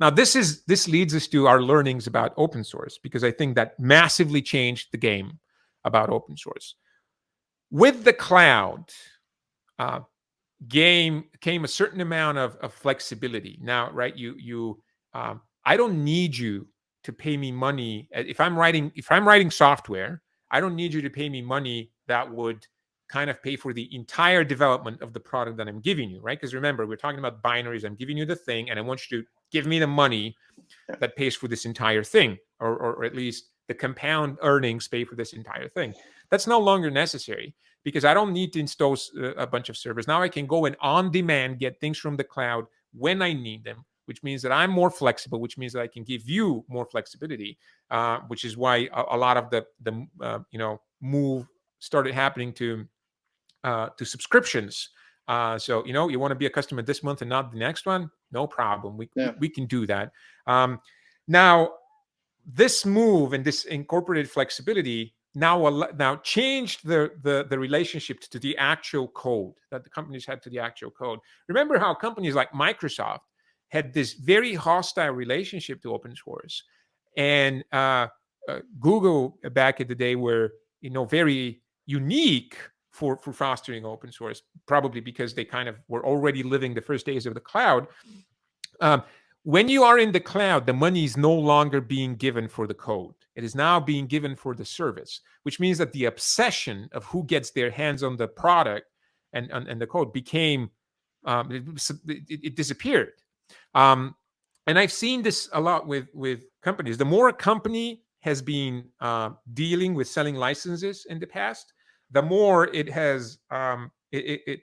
Now, this leads us to our learnings about open source, because I think that massively changed the game about open source. With the cloud, came a certain amount of flexibility. Now, right? I don't need you to pay me money if I'm writing software. I don't need you to pay me money that would kind of pay for the entire development of the product that I'm giving you, right? Because remember, we're talking about binaries. I'm giving you the thing, and I want you to give me the money that pays for this entire thing, or at least the compound earnings pay for this entire thing. That's no longer necessary, because I don't need to install a bunch of servers. Now I can go and on demand get things from the cloud when I need them, which means that I'm more flexible, which means that I can give you more flexibility, which is why a lot of the move started happening to subscriptions. So, you want to be a customer this month and not the next one? No problem. We can do that. Now, this move and this incorporated flexibility now changed the relationship to the actual code that the companies had to the actual code. Remember how companies like Microsoft had this very hostile relationship to open source, and Google back in the day were very unique for fostering open source, probably because they kind of were already living the first days of the cloud. When you are in the cloud, the money is no longer being given for the code. It is now being given for the service, which means that the obsession of who gets their hands on the product and the code became, it disappeared. And I've seen this a lot with companies. The more a company has been dealing with selling licenses in the past, the more it has it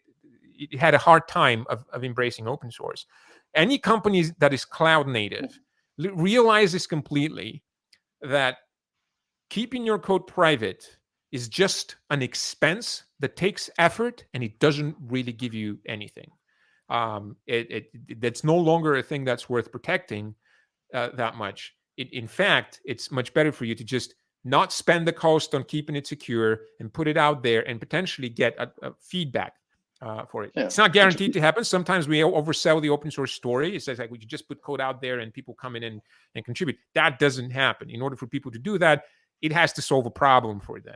had a hard time of embracing open source. Any company that is cloud native realizes completely that keeping your code private is just an expense that takes effort, and it doesn't really give you anything. That's no longer a thing that's worth protecting that much. In fact, it's much better for you to just not spend the cost on keeping it secure and put it out there and potentially get a feedback for it. Yeah. It's not guaranteed to happen. Sometimes we oversell the open source story. It says like we can just put code out there and people come in and contribute. That doesn't happen. In order for people to do that, it has to solve a problem for them.